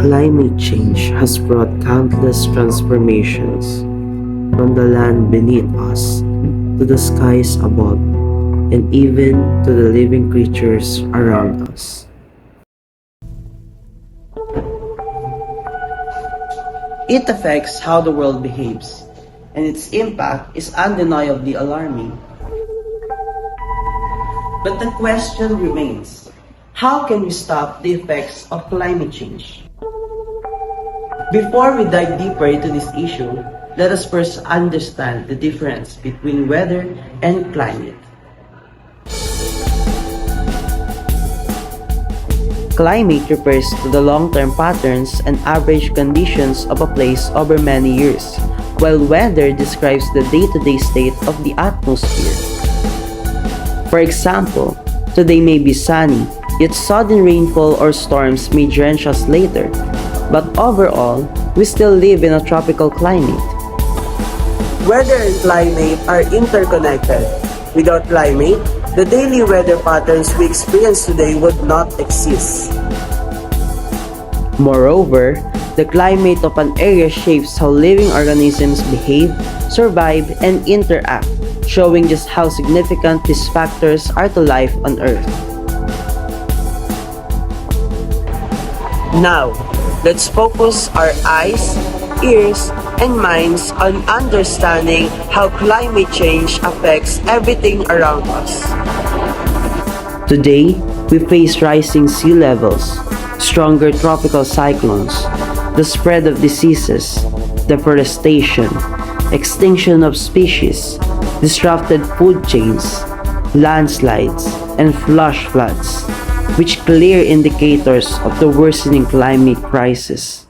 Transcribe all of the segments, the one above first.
Climate change has brought countless transformations, from the land beneath us to the skies above, and even to the living creatures around us. It affects how the world behaves, and its impact is undeniably alarming. But the question remains, how can we stop the effects of climate change? Before we dive deeper into this issue, let us first understand the difference between weather and climate. Climate refers to the long-term patterns and average conditions of a place over many years, while weather describes the day-to-day state of the atmosphere. For example, today may be sunny, yet sudden rainfall or storms may drench us later. But overall, we still live in a tropical climate. Weather and climate are interconnected. Without climate, the daily weather patterns we experience today would not exist. Moreover, the climate of an area shapes how living organisms behave, survive, and interact, showing just how significant these factors are to life on Earth. Now, let's focus our eyes, ears, and minds on understanding how climate change affects everything around us. Today, we face rising sea levels, stronger tropical cyclones, the spread of diseases, deforestation, extinction of species, disrupted food chains, landslides, and flash floods, which clear indicators of the worsening climate crisis.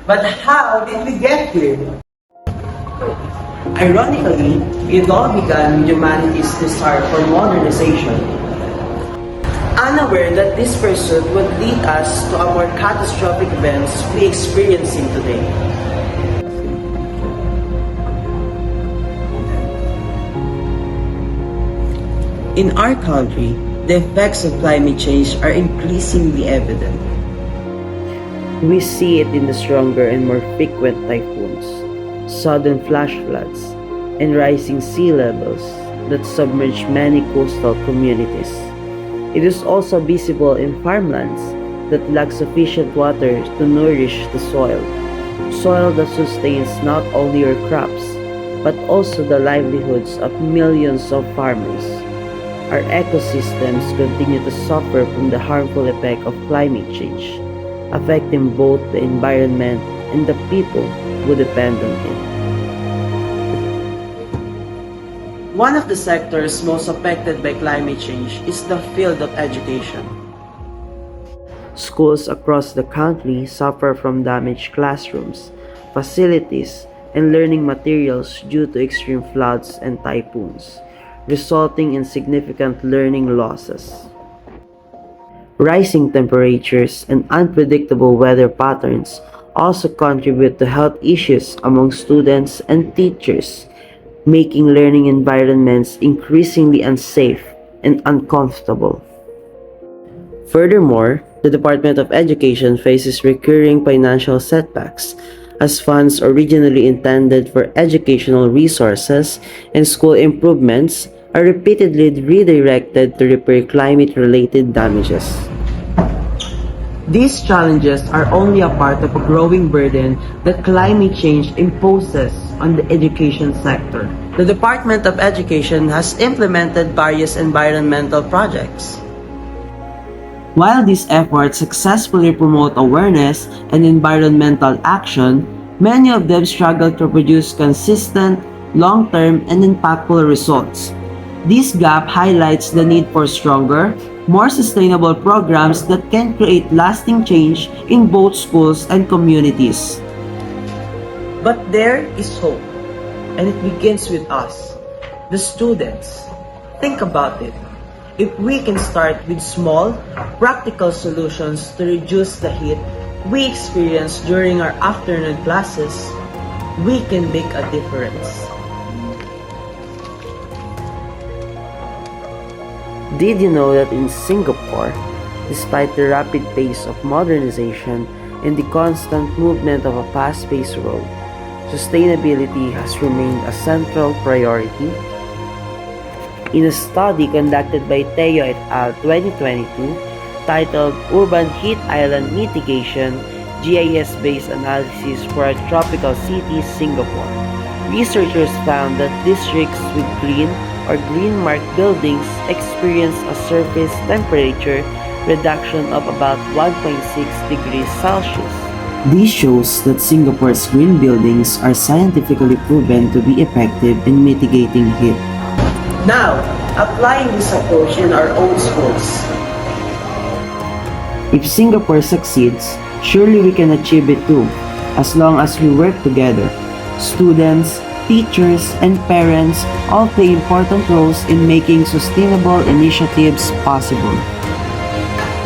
But how did we get here? Ironically, it all began with humanity's desire for modernization, unaware that this pursuit would lead us to a more catastrophic events we experiencing today. In our country, the effects of climate change are increasingly evident. We see it in the stronger and more frequent typhoons, sudden flash floods, and rising sea levels that submerge many coastal communities. It is also visible in farmlands that lack sufficient water to nourish the soil that sustains not only your crops, but also the livelihoods of millions of farmers. Our ecosystems continue to suffer from the harmful effect of climate change, affecting both the environment and the people who depend on it. One of the sectors most affected by climate change is the field of education. Schools across the country suffer from damaged classrooms, facilities, and learning materials due to extreme floods and typhoons, resulting in significant learning losses. Rising temperatures and unpredictable weather patterns also contribute to health issues among students and teachers, making learning environments increasingly unsafe and uncomfortable. Furthermore, the Department of Education faces recurring financial setbacks, as funds originally intended for educational resources and school improvements are repeatedly redirected to repair climate-related damages. These challenges are only a part of a growing burden that climate change imposes on the education sector. The Department of Education has implemented various environmental projects. While these efforts successfully promote awareness and environmental action, many of them struggle to produce consistent, long-term, and impactful results. This gap highlights the need for stronger, more sustainable programs that can create lasting change in both schools and communities. But there is hope, and it begins with us, the students. Think about it. If we can start with small, practical solutions to reduce the heat we experience during our afternoon classes, we can make a difference. Did you know that in Singapore, despite the rapid pace of modernization and the constant movement of a fast-paced world, sustainability has remained a central priority? In a study conducted by Teo et al. 2022 titled Urban Heat Island Mitigation, GIS-based analysis for a tropical city, Singapore, researchers found that districts with green or green-marked buildings experience a surface temperature reduction of about 1.6 degrees Celsius. This shows that Singapore's green buildings are scientifically proven to be effective in mitigating heat. Now, applying this approach in our own schools. If Singapore succeeds, surely we can achieve it too, as long as we work together. Students, teachers, and parents all play important roles in making sustainable initiatives possible.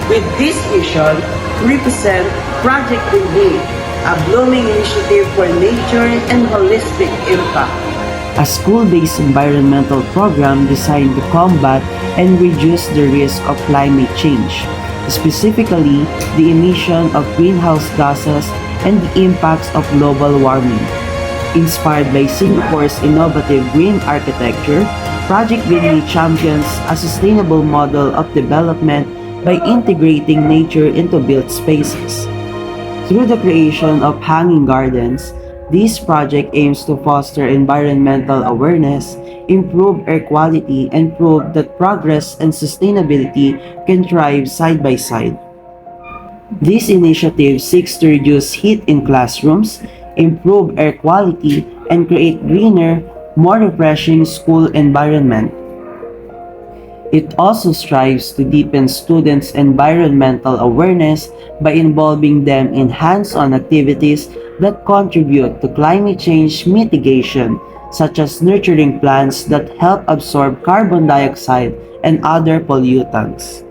With this vision, we present Project BINHI, a blooming initiative for nature and holistic impact. A school-based environmental program designed to combat and reduce the risk of climate change, specifically the emission of greenhouse gases and the impacts of global warming. Inspired by Singapore's innovative green architecture, Project BINHI champions a sustainable model of development by integrating nature into built spaces. Through the creation of hanging gardens, this project aims to foster environmental awareness, improve air quality, and prove that progress and sustainability can thrive side by side. This initiative seeks to reduce heat in classrooms, improve air quality, and create greener, more refreshing school environment. It also strives to deepen students' environmental awareness by involving them in hands-on activities that contribute to climate change mitigation, such as nurturing plants that help absorb carbon dioxide and other pollutants.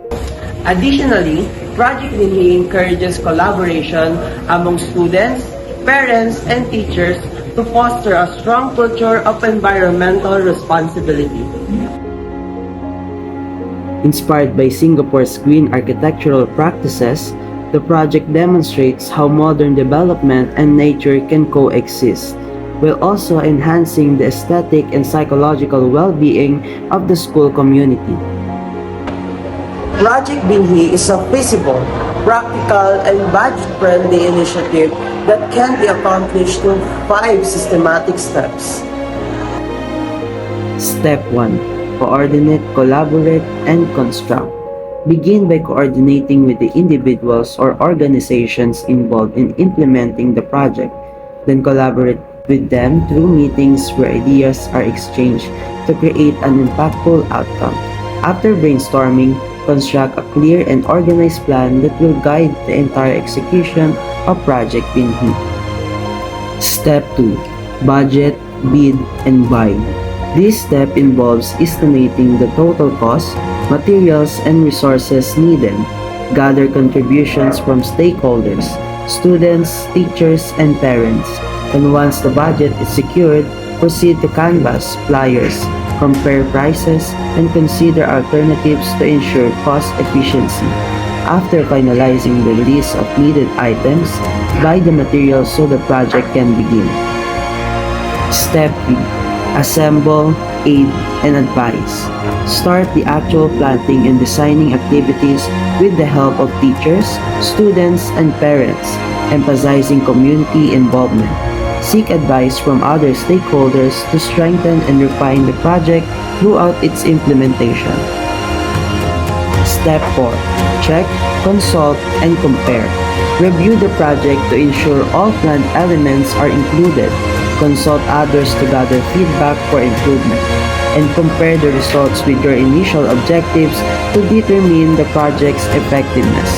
Additionally, Project BINHI encourages collaboration among students, parents, and teachers to foster a strong culture of environmental responsibility. Inspired by Singapore's green architectural practices, the project demonstrates how modern development and nature can coexist, while also enhancing the aesthetic and psychological well-being of the school community. Project BINHI is a feasible, practical, and budget-friendly initiative that can be accomplished through 5 systematic steps. Step 1. Coordinate, collaborate, and construct. Begin by coordinating with the individuals or organizations involved in implementing the project. Then collaborate with them through meetings where ideas are exchanged to create an impactful outcome. After brainstorming, construct a clear and organized plan that will guide the entire execution of Project BINHI. Step 2. Budget, bid, and buy. This step involves estimating the total cost, materials, and resources needed. Gather contributions from stakeholders, students, teachers, and parents. And once the budget is secured, proceed to canvass flyers, compare prices, and consider alternatives to ensure cost efficiency. After finalizing the list of needed items, buy the materials so the project can begin. Step 3. Assemble, aid, and advise. Start the actual planting and designing activities with the help of teachers, students, and parents, emphasizing community involvement. Seek advice from other stakeholders to strengthen and refine the project throughout its implementation. Step 4. Check, consult, and compare. Review the project to ensure all planned elements are included. Consult others to gather feedback for improvement, and compare the results with your initial objectives to determine the project's effectiveness.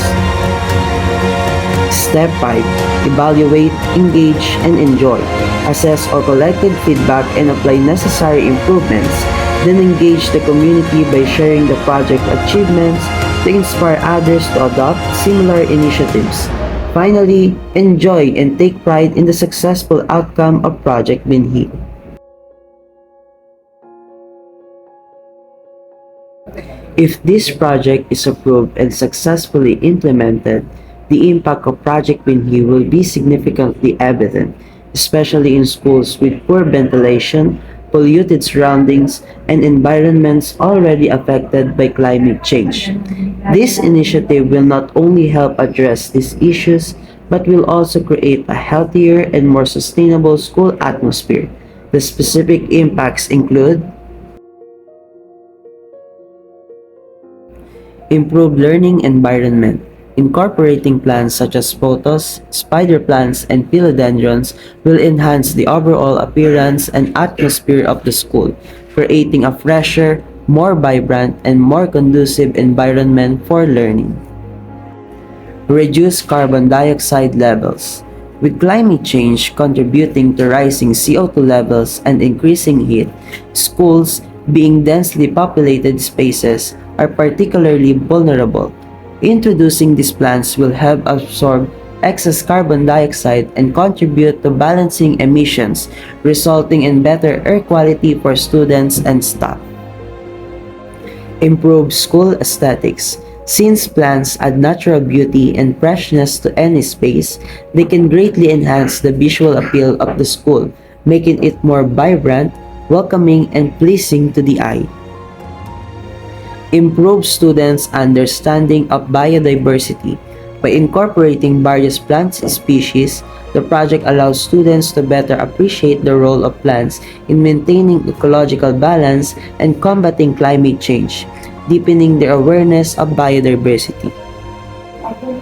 Step 5. Evaluate, engage, and enjoy. Assess all collected feedback and apply necessary improvements. Then engage the community by sharing the project achievements to inspire others to adopt similar initiatives. Finally, enjoy and take pride in the successful outcome of Project BINHI. If this project is approved and successfully implemented, the impact of Project BINHI will be significantly evident, especially in schools with poor ventilation, polluted surroundings, and environments already affected by climate change. This initiative will not only help address these issues, but will also create a healthier and more sustainable school atmosphere. The specific impacts include improved learning environment. Incorporating plants such as photos, spider plants, and philodendrons will enhance the overall appearance and atmosphere of the school, creating a fresher, more vibrant, and more conducive environment for learning. Reduce carbon dioxide levels. With climate change contributing to rising CO2 levels and increasing heat, schools, being densely populated spaces, are particularly vulnerable. Introducing these plants will help absorb excess carbon dioxide and contribute to balancing emissions, resulting in better air quality for students and staff. Improve school aesthetics. Since plants add natural beauty and freshness to any space, they can greatly enhance the visual appeal of the school, making it more vibrant, welcoming, and pleasing to the eye. Improve students' understanding of biodiversity. By incorporating various plant species, the project allows students to better appreciate the role of plants in maintaining ecological balance and combating climate change, deepening their awareness of biodiversity.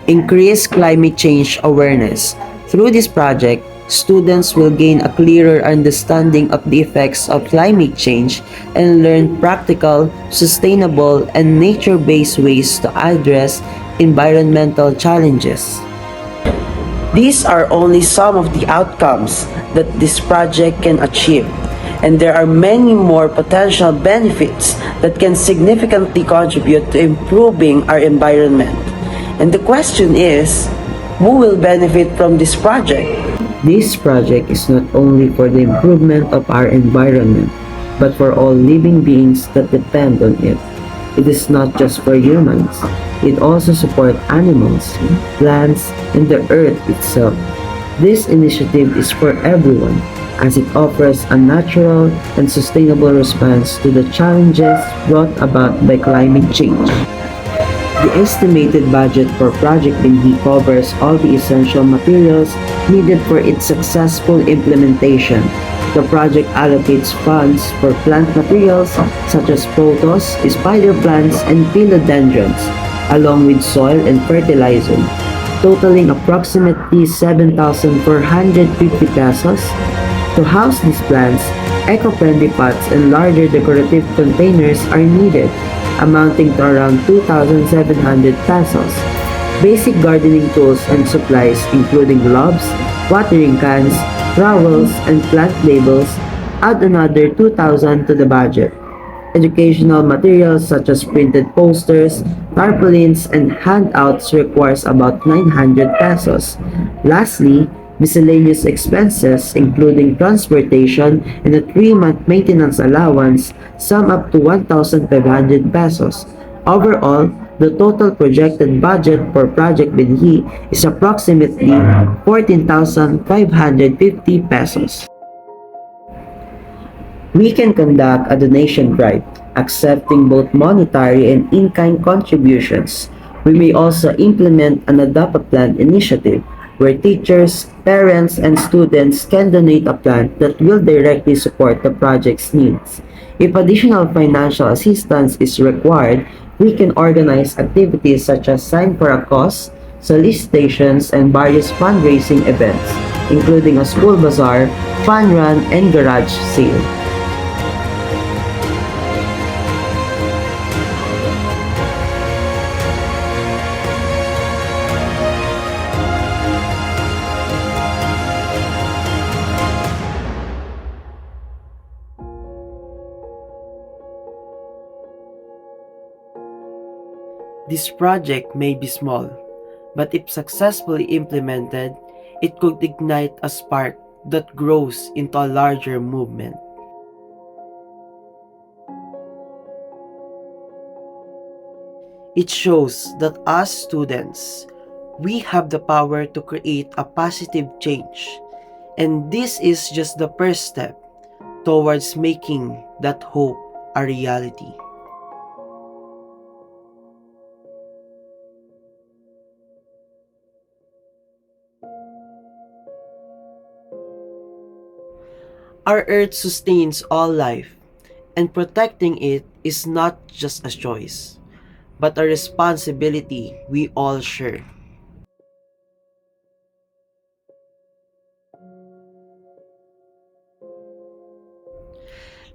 Increase climate change awareness. Through this project, students will gain a clearer understanding of the effects of climate change and learn practical, sustainable, and nature-based ways to address environmental challenges. These are only some of the outcomes that this project can achieve, and there are many more potential benefits that can significantly contribute to improving our environment. And the question is, who will benefit from this project? This project is not only for the improvement of our environment, but for all living beings that depend on it. It is not just for humans. It also supports animals, plants, and the earth itself. This initiative is for everyone, as it offers a natural and sustainable response to the challenges brought about by climate change. The estimated budget for Project BINHI covers all the essential materials needed for its successful implementation. The project allocates funds for plant materials such as photos, spider plants, and philodendrons, along with soil and fertilizer, totaling approximately 7,450 pesos. To house these plants, eco-friendly pots and larger decorative containers are needed, amounting to around 2,700 pesos. Basic gardening tools and supplies including gloves, watering cans, trowels, and plant labels add another 2,000 to the budget. Educational materials such as printed posters, tarpaulins, and handouts requires about 900 pesos. Lastly, miscellaneous expenses including transportation and a 3-month maintenance allowance sum up to 1,500 pesos. Overall, the total projected budget for Project BINHI is approximately 14,550 pesos. We can conduct a donation drive, accepting both monetary and in-kind contributions. We may also implement an Adopt a Plant initiative, where teachers, parents, and students can donate a plant that will directly support the project's needs. If additional financial assistance is required, we can organize activities such as sign for a cause, solicitations, and various fundraising events, including a school bazaar, fun run, and garage sale. This project may be small, but if successfully implemented, it could ignite a spark that grows into a larger movement. It shows that as students, we have the power to create a positive change. And this is just the first step towards making that hope a reality. Our earth sustains all life, and protecting it is not just a choice, but a responsibility we all share.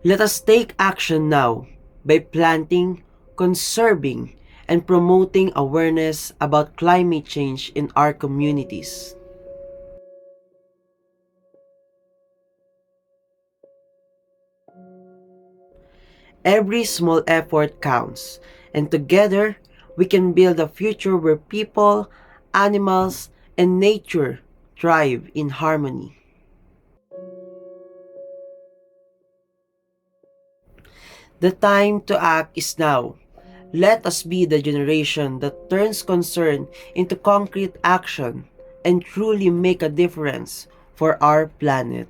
Let us take action now by planting, conserving, and promoting awareness about climate change in our communities. Every small effort counts, and together we can build a future where people, animals, and nature thrive in harmony. The time to act is now. Let us be the generation that turns concern into concrete action and truly make a difference for our planet.